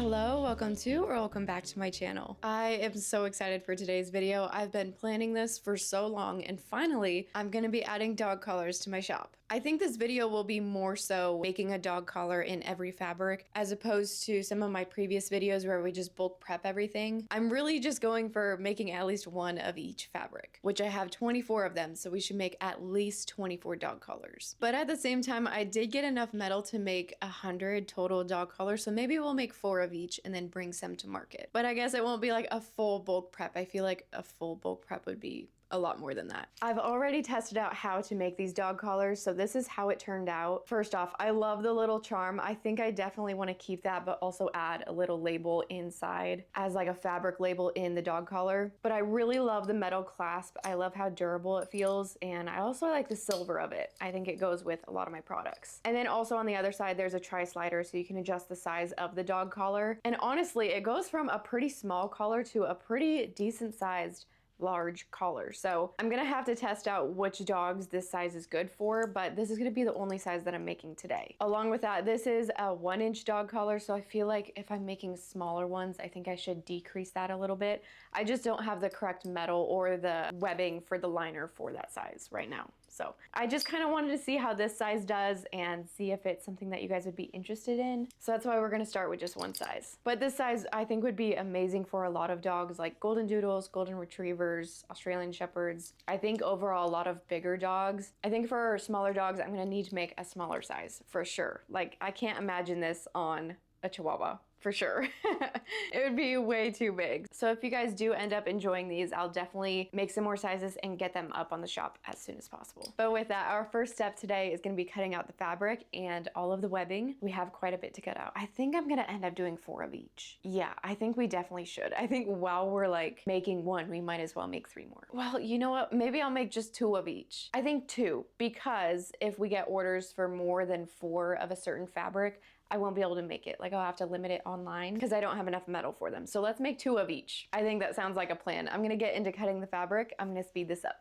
Hello, welcome back to my channel. I am so excited for today's video. I've been planning this for so long, and finally, I'm gonna be adding dog collars to my shop. I think this video will be more so making a dog collar in every fabric, as opposed to some of my previous videos where we just bulk prep everything. I'm really just going for making at least one of each fabric, which I have 24 of them, so we should make at least 24 dog collars. But at the same time, I did get enough metal to make 100 total dog collars, so maybe we'll make 4 of each and then bring some to market. But I guess it won't be like a full bulk prep. I feel like a full bulk prep would be a lot more than that. I've already tested out how to make these dog collars, so this is how it turned out. First off, I love the little charm. I think I definitely want to keep that, but also add a little label inside as like a fabric label in the dog collar. But I really love the metal clasp. I love how durable it feels, and I also like the silver of it. I think it goes with a lot of my products. And then also on the other side, there's a tri-slider, so you can adjust the size of the dog collar. And honestly, it goes from a pretty small collar to a pretty decent sized large collar. So I'm gonna have to test out which dogs this size is good for, but this is gonna be the only size that I'm making today. Along with that, this is a 1-inch dog collar, so I feel like if I'm making smaller ones, I think I should decrease that a little bit. I just don't have the correct metal or the webbing for the liner for that size right now. So I just kind of wanted to see how this size does and see if it's something that you guys would be interested in. So that's why we're gonna start with just one size. But this size I think would be amazing for a lot of dogs like golden doodles, golden retrievers, Australian shepherds. I think overall a lot of bigger dogs. I think for smaller dogs, I'm gonna need to make a smaller size for sure. Like I can't imagine this on a Chihuahua. For sure. It would be way too big. So if you guys do end up enjoying these, I'll definitely make some more sizes and get them up on the shop as soon as possible. But with that, our first step today is gonna be cutting out the fabric and all of the webbing. We have quite a bit to cut out. I think I'm gonna end up doing 4 of each. Yeah, I think we definitely should. I think while we're like making one, we might as well make 3 more. Well, you know what? Maybe I'll make just 2 of each. I think 2, because if we get orders for more than 4 of a certain fabric, I won't be able to make it. Like I'll have to limit it online because I don't have enough metal for them. So let's make 2 of each. I think that sounds like a plan. I'm gonna get into cutting the fabric. I'm gonna speed this up.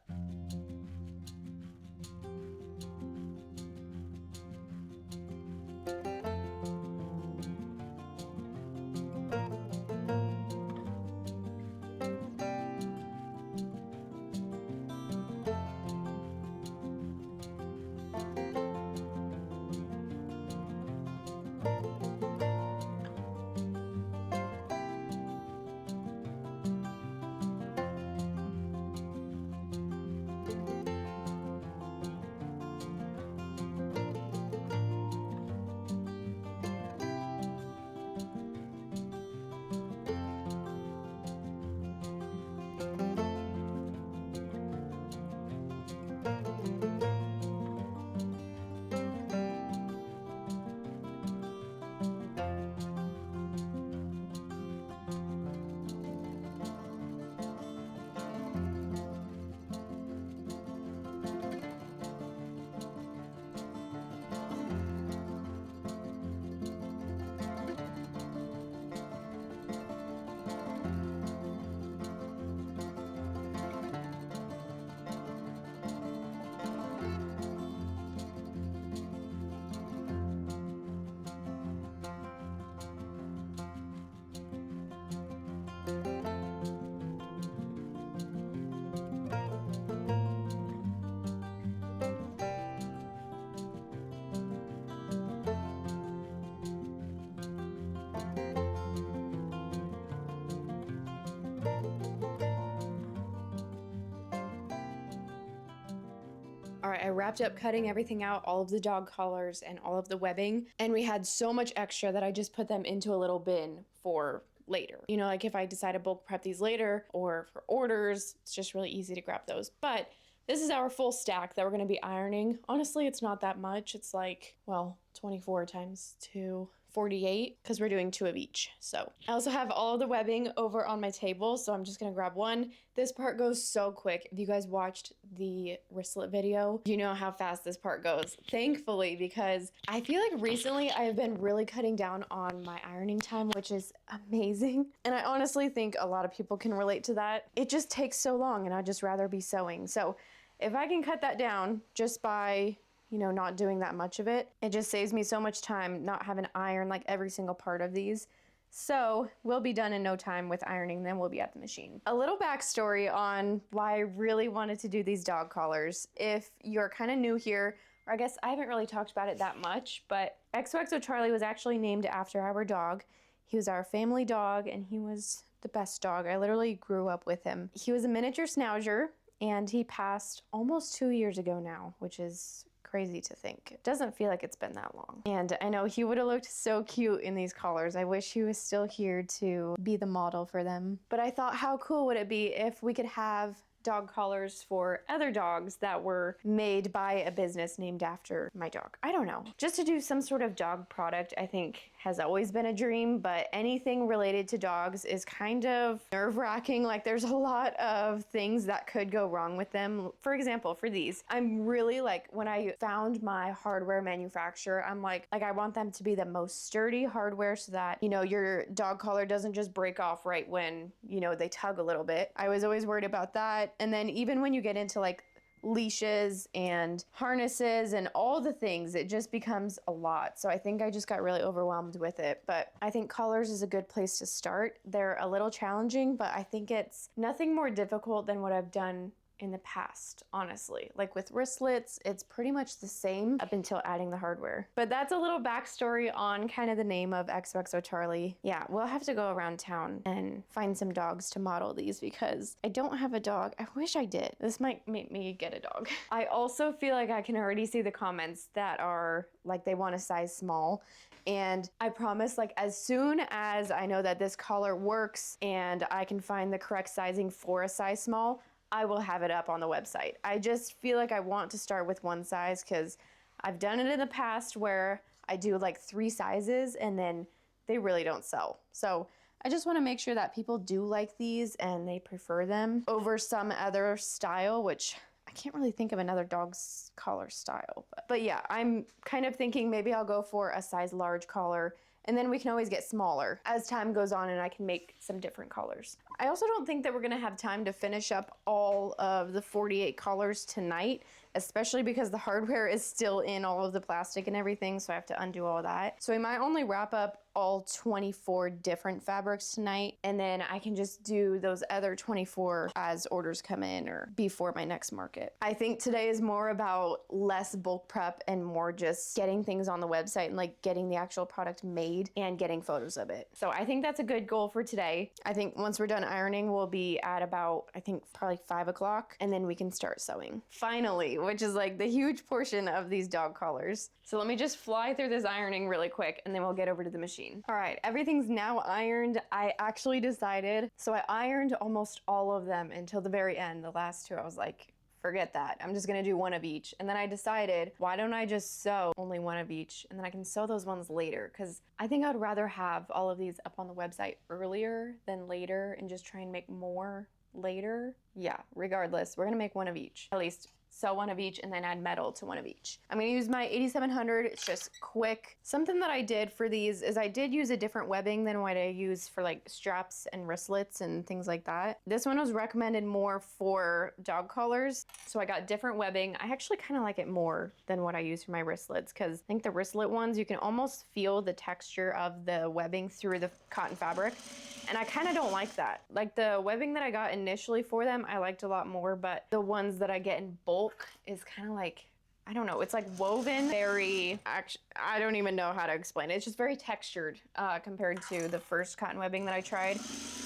All right, I wrapped up cutting everything out, all of the dog collars and all of the webbing, and we had so much extra that I just put them into a little bin for later. You know, like if I decide to bulk prep these later or for orders, it's just really easy to grab those. But this is our full stack that we're gonna be ironing. Honestly, it's not that much. It's like, well, 24 times 2, 48, because we're doing 2 of each. So I also have all of the webbing over on my table, so I'm just gonna grab one. This part goes so quick. If you guys watched the wristlet video, you know how fast this part goes. Thankfully, because I feel like recently I have been really cutting down on my ironing time, which is amazing. And I honestly think a lot of people can relate to that. It just takes so long and I'd just rather be sewing. So if I can cut that down just by, you know, not doing that much of it, it just saves me so much time not having to iron like every single part of these. So we'll be done in no time with ironing, then we'll be at the machine. A little backstory on why I really wanted to do these dog collars. If you're kind of new here, or I guess I haven't really talked about it that much, but XOXO was actually named after our dog. He was our family dog and he was the best dog. I literally grew up with him. He was a miniature schnauzer and he passed almost 2 years ago now, which is crazy to think. It doesn't feel like it's been that long. And I know he would have looked so cute in these collars. I wish he was still here to be the model for them. But I thought, how cool would it be if we could have dog collars for other dogs that were made by a business named after my dog. I don't know. Just to do some sort of dog product, I think has always been a dream, but anything related to dogs is kind of nerve-wracking. Like there's a lot of things that could go wrong with them. For example, for these, I'm really like, when I found my hardware manufacturer, I'm like I want them to be the most sturdy hardware so that, you know, your dog collar doesn't just break off right when, you know, they tug a little bit. I was always worried about that. And then even when you get into like leashes and harnesses and all the things, it just becomes a lot. So I think I just got really overwhelmed with it. But I think collars is a good place to start. They're a little challenging, but I think it's nothing more difficult than what I've done in the past, honestly. Like with wristlets, it's pretty much the same up until adding the hardware. But that's a little backstory on kind of the name of XOXO Charlie. Yeah, we'll have to go around town and find some dogs to model these because I don't have a dog. I wish I did. This might make me get a dog. I also feel like I can already see the comments that are like they want a size small. And I promise, like as soon as I know that this collar works and I can find the correct sizing for a size small, I will have it up on the website. I just feel like I want to start with one size because I've done it in the past where I do like 3 sizes and then they really don't sell. So I just want to make sure that people do like these and they prefer them over some other style, which I can't really think of another dog's collar style. But yeah, I'm kind of thinking maybe I'll go for a size large collar and then we can always get smaller as time goes on and I can make some different collars. I also don't think that we're gonna have time to finish up all of the 48 collars tonight, especially because the hardware is still in all of the plastic and everything, so I have to undo all that. So we might only wrap up all 24 different fabrics tonight, and then I can just do those other 24 as orders come in or before my next market. I think today is more about less bulk prep and more just getting things on the website and like getting the actual product made and getting photos of it. So I think that's a good goal for today. I think once we're done ironing, we'll be at about, I think probably 5 o'clock, and then we can start sewing. Finally, which is like the huge portion of these dog collars. So let me just fly through this ironing really quick and then we'll get over to the machine. All right, everything's now ironed. I actually decided, so I ironed almost all of them until the very end. The last 2, I was like, forget that. I'm just gonna do 1 of each. And then I decided, why don't I just sew only 1 of each? And then I can sew those ones later, because I think I'd rather have all of these up on the website earlier than later and just try and make more later. Yeah, regardless, we're gonna make 1 of each, at least. Sew 1 of each and then add metal to 1 of each. I'm gonna use my 8700, it's just quick. Something that I did for these is I did use a different webbing than what I use for like straps and wristlets and things like that. This one was recommended more for dog collars, so I got different webbing. I actually kind of like it more than what I use for my wristlets because I think the wristlet ones, you can almost feel the texture of the webbing through the cotton fabric. And I kind of don't like that. Like the webbing that I got initially for them, I liked a lot more, but the ones that I get in bulk is kind of like, I don't know, it's like woven very, I don't even know how to explain it. It's just very textured compared to the first cotton webbing that I tried.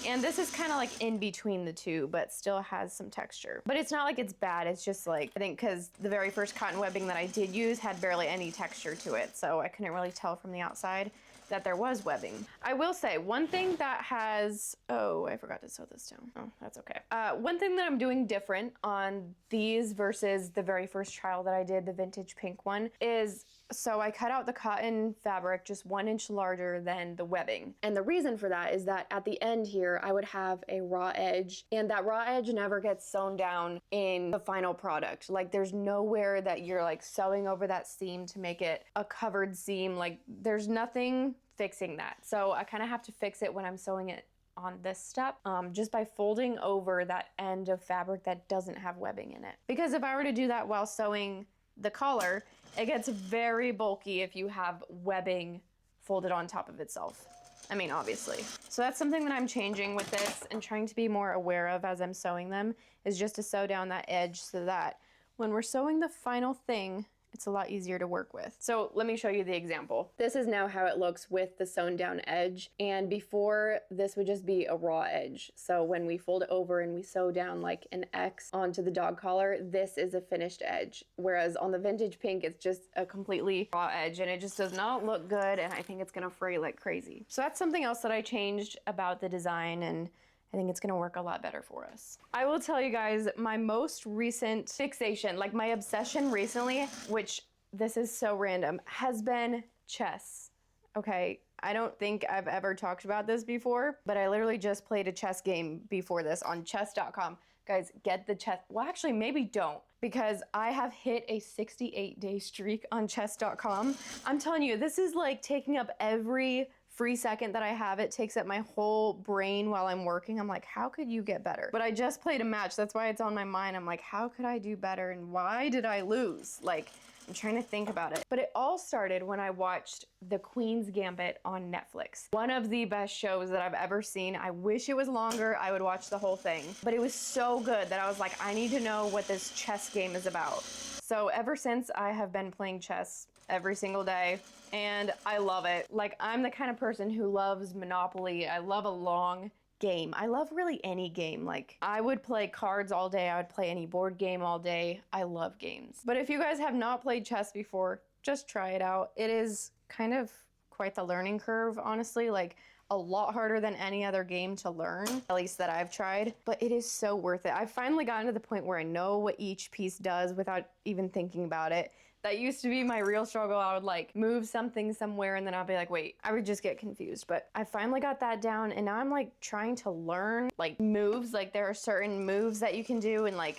And this is kind of like in between the two, but still has some texture. But it's not like it's bad, it's just like, I think because the very first cotton webbing that I did use had barely any texture to it, so I couldn't really tell from the outside that there was webbing. I will say one thing that has, oh, I forgot to sew this down. Oh, that's okay. One thing that I'm doing different on these versus the very first trial that I did, the vintage pink one, is so I cut out the cotton fabric just 1 inch larger than the webbing. And the reason for that is that at the end here, I would have a raw edge, and that raw edge never gets sewn down in the final product. Like there's nowhere that you're like sewing over that seam to make it a covered seam. Like there's nothing fixing that. So I kind of have to fix it when I'm sewing it on this step, just by folding over that end of fabric that doesn't have webbing in it. Because if I were to do that while sewing the collar, it gets very bulky if you have webbing folded on top of itself. I mean, obviously. So that's something that I'm changing with this and trying to be more aware of as I'm sewing them, is just to sew down that edge so that when we're sewing the final thing, it's a lot easier to work with. So let me show you the example. This is now how it looks with the sewn down edge. And before, this would just be a raw edge. So when we fold it over and we sew down like an X onto the dog collar, this is a finished edge. Whereas on the vintage pink, it's just a completely raw edge and it just does not look good. And I think it's gonna fray like crazy. So that's something else that I changed about the design, and I think it's gonna work a lot better for us. I will tell you guys, my most recent fixation, like my obsession recently, which this is so random, has been chess. Okay, I don't think I've ever talked about this before, but I literally just played a chess game before this on chess.com. Guys, get the chess. Well, actually, maybe don't, because I have hit a 68-day streak on chess.com. I'm telling you, this is like taking up every free second that I have. It takes up my whole brain while I'm working. I'm like, how could you get better? But I just played a match. That's why it's on my mind. I'm like, how could I do better? And why did I lose? Like, I'm trying to think about it. But it all started when I watched The Queen's Gambit on Netflix. One of the best shows that I've ever seen. I wish it was longer. I would watch the whole thing. But it was so good that I was like, I need to know what this chess game is about. So ever since, I have been playing chess every single day, and I love it. Like, I'm the kind of person who loves Monopoly. I love a long game. I love really any game. Like, I would play cards all day. I would play any board game all day. I love games. But if you guys have not played chess before, just try it out. It is kind of quite the learning curve, honestly. Like, a lot harder than any other game to learn, at least that I've tried, but it is so worth it. I've finally gotten to the point where I know what each piece does without even thinking about it. That used to be my real struggle. I would like move something somewhere and then I'd be like, wait, I would just get confused. But I finally got that down, and now I'm like trying to learn like moves. Like, there are certain moves that you can do and like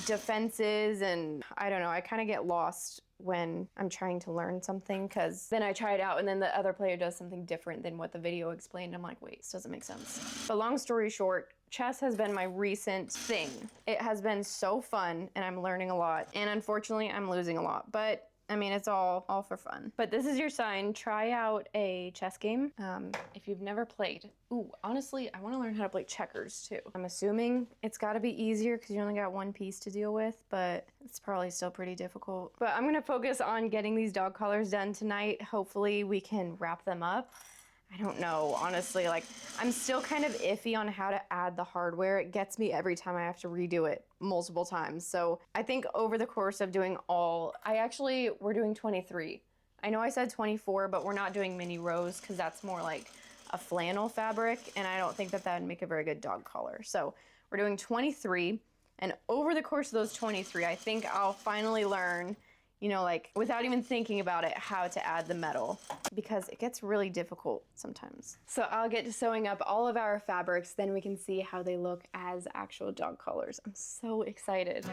defenses, and I don't know, I kind of get lost when I'm trying to learn something, because then I try it out and then the other player does something different than what the video explained. I'm like, wait, this doesn't make sense. But long story short, chess has been my recent thing. It has been so fun and I'm learning a lot, and unfortunately I'm losing a lot, but I mean, it's all for fun. But this is your sign. Try out a chess game if you've never played. Ooh, honestly, I want to learn how to play checkers too. I'm assuming it's got to be easier because you only got one piece to deal with, but it's probably still pretty difficult. But I'm going to focus on getting these dog collars done tonight. Hopefully we can wrap them up. I don't know, honestly, like, I'm still kind of iffy on how to add the hardware. It gets me every time I have to redo it multiple times. So I think over the course of doing we're doing 23. I know I said 24, but we're not doing mini rows because that's more like a flannel fabric, and I don't think that would make a very good dog collar. So we're doing 23, and over the course of those 23, I think I'll finally learn, you know, like without even thinking about it, how to add the metal, because it gets really difficult sometimes. So I'll get to sewing up all of our fabrics, then we can see how they look as actual dog collars. I'm so excited.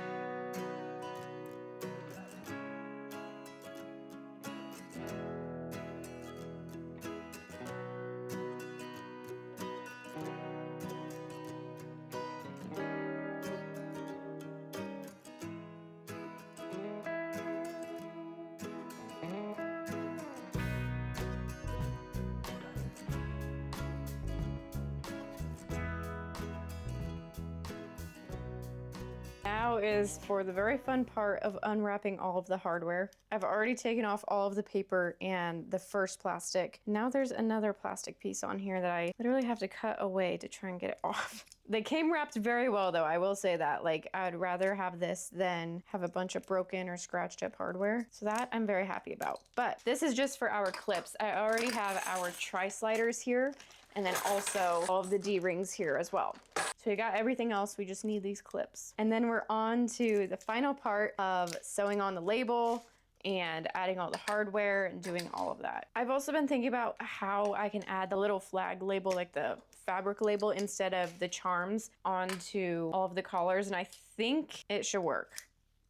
Now is for the very fun part of unwrapping all of the hardware. I've already taken off all of the paper and the first plastic. Now there's another plastic piece on here that I literally have to cut away to try and get it off. They came wrapped very well though, I will say that. Like, I'd rather have this than have a bunch of broken or scratched up hardware. So that I'm very happy about. But this is just for our clips. I already have our tri-sliders here, and then also all of the D-rings here as well. So we got everything else, we just need these clips. And then we're on to the final part of sewing on the label and adding all the hardware and doing all of that. I've also been thinking about how I can add the little flag label, like the fabric label, instead of the charms onto all of the collars, and I think it should work.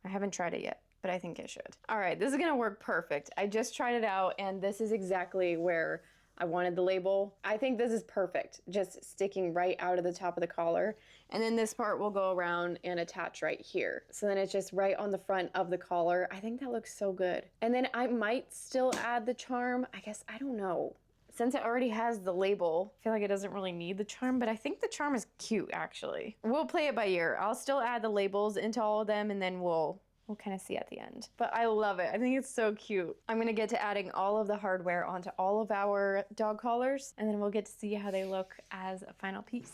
I haven't tried it yet, but I think it should. All right, this is gonna work perfect. I just tried it out, and this is exactly where I wanted the label. I think this is perfect, just sticking right out of the top of the collar. And then this part will go around and attach right here. So then it's just right on the front of the collar. I think that looks so good. And then I might still add the charm. I guess, I don't know. since it already has the label, I feel like it doesn't really need the charm, but I think the charm is cute actually. We'll play it by ear. I'll still add the labels into all of them and then we'll kind of see at the end. But I love it. I think it's so cute. I'm gonna get to adding all of the hardware onto all of our dog collars, and then we'll get to see how they look as a final piece.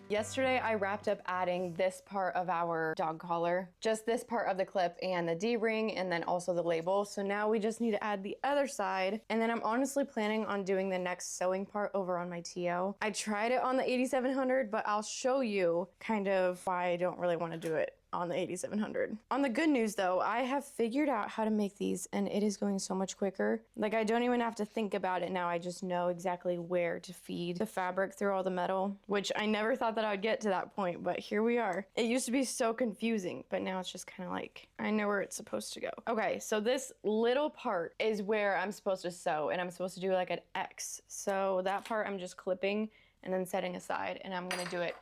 Yesterday, I wrapped up adding this part of our dog collar, just this part of the clip and the D-ring, and then also the label. So now we just need to add the other side. And then I'm honestly planning on doing the next sewing part over on my TO. I tried it on the 8700, but I'll show you kind of why I don't really want to do it on the 8700. On the good news though, I have figured out how to make these and it is going so much quicker. Like I don't even have to think about it now. I just know exactly where to feed the fabric through all the metal, which I never thought that I would get to that point, but here we are. It used to be so confusing, but now it's just kind of like, I know where it's supposed to go. Okay, so this little part is where I'm supposed to sew and I'm supposed to do like an X. So that part I'm just clipping and then setting aside, and I'm gonna do it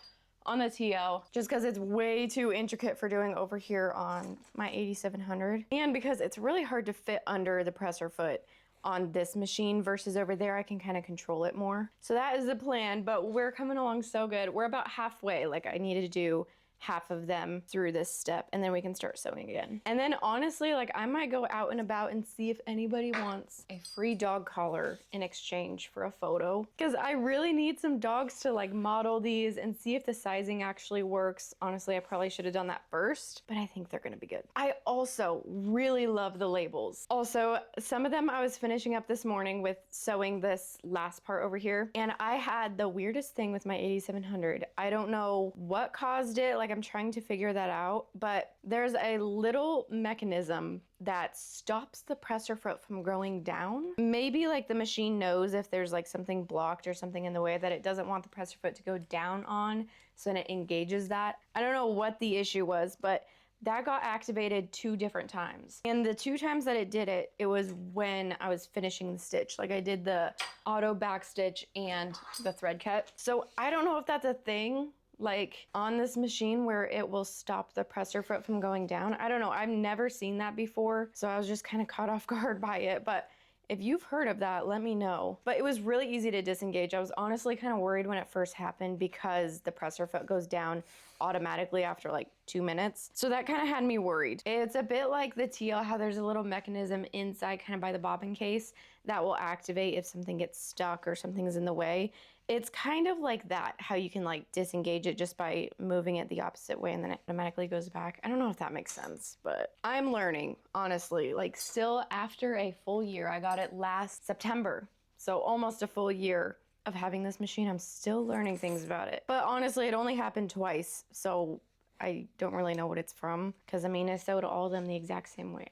on the TL just because it's way too intricate for doing over here on my 8700, and because it's really hard to fit under the presser foot on this machine versus over there I can kind of control it more. So that is the plan, but we're coming along so good. We're about halfway. Like I needed to do half of them through this step and then we can start sewing again. And then honestly, like I might go out and about and see if anybody wants a free dog collar in exchange for a photo, because I really need some dogs to like model these and see if the sizing actually works. Honestly, I probably should have done that first, but I think they're gonna be good. I also really love the labels. Also, some of them I was finishing up this morning with sewing this last part over here, and I had the weirdest thing with my 8700. I don't know what caused it. Like I'm trying to figure that out, but there's a little mechanism that stops the presser foot from going down. Maybe like the machine knows if there's like something blocked or something in the way that it doesn't want the presser foot to go down on, so then it engages that. I don't know what the issue was, but that got activated 2 different times. And the 2 times that it did it, it was when I was finishing the stitch. Like I did the auto back stitch and the thread cut. So I don't know if that's a thing like on this machine where it will stop the presser foot from going down. I don't know, I've never seen that before, so I was just kind of caught off guard by it. But if you've heard of that, let me know. But it was really easy to disengage. I was honestly kind of worried when it first happened because the presser foot goes down automatically after like 2 minutes. So that kind of had me worried. It's a bit like the TL, how there's a little mechanism inside kind of by the bobbin case that will activate if something gets stuck or something's in the way. It's kind of like that, how you can like disengage it just by moving it the opposite way and then it automatically goes back. I don't know if that makes sense, but I'm learning, honestly. Like still after a full year, I got it last September. So almost a full year of having this machine, I'm still learning things about it. But honestly, it only happened twice, so I don't really know what it's from, because I mean, I sewed all of them the exact same way.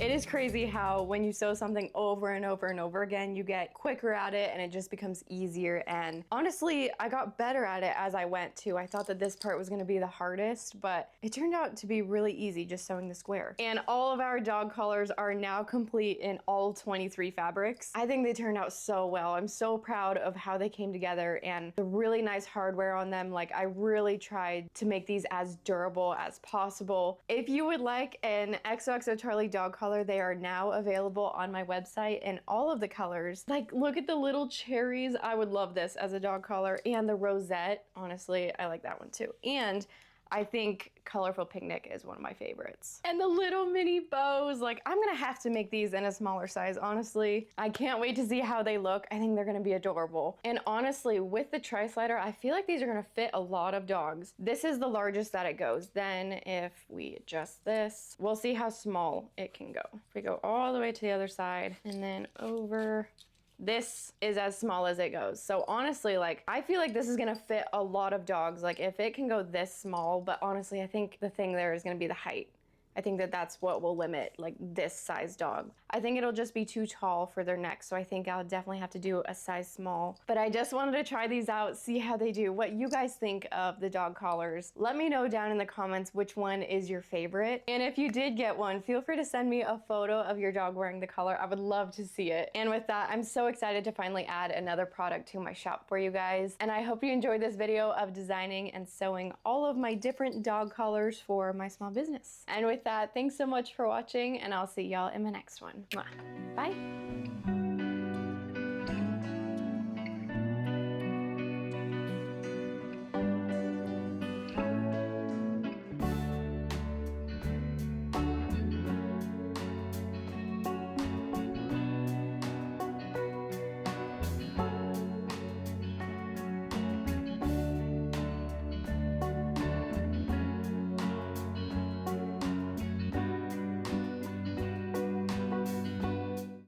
It is crazy how when you sew something over and over and over again, you get quicker at it and it just becomes easier. And honestly, I got better at it as I went too. I thought that this part was gonna be the hardest, but it turned out to be really easy just sewing the square. And all of our dog collars are now complete in all 23 fabrics. I think they turned out so well. I'm so proud of how they came together and the really nice hardware on them. Like, I really tried to make these as durable as possible. If you would like an XOXO Charlie dog collar, they are now available on my website in all of the colors. Like, look at the little cherries. I would love this as a dog collar, and the rosette. Honestly, I like that one too. And I think Colorful Picnic is one of my favorites. And the little mini bows, like, I'm gonna have to make these in a smaller size, honestly. I can't wait to see how they look. I think they're gonna be adorable. And honestly, with the tri-slider, I feel like these are gonna fit a lot of dogs. This is the largest that it goes. Then if we adjust this, we'll see how small it can go. If we go all the way to the other side and then over, this is as small as it goes. So honestly, like, I feel like this is gonna fit a lot of dogs. Like, if it can go this small, but honestly, I think the thing there is gonna be the height. I think that that's what will limit, like, this size dog. I think it'll just be too tall for their neck, so I think I'll definitely have to do a size small. But I just wanted to try these out, see how they do, what you guys think of the dog collars. Let me know down in the comments which one is your favorite. And if you did get one, feel free to send me a photo of your dog wearing the collar. I would love to see it. And with that, I'm so excited to finally add another product to my shop for you guys. And I hope you enjoyed this video of designing and sewing all of my different dog collars for my small business. And with that, thanks so much for watching, and I'll see y'all in my next one. Mwah. Bye.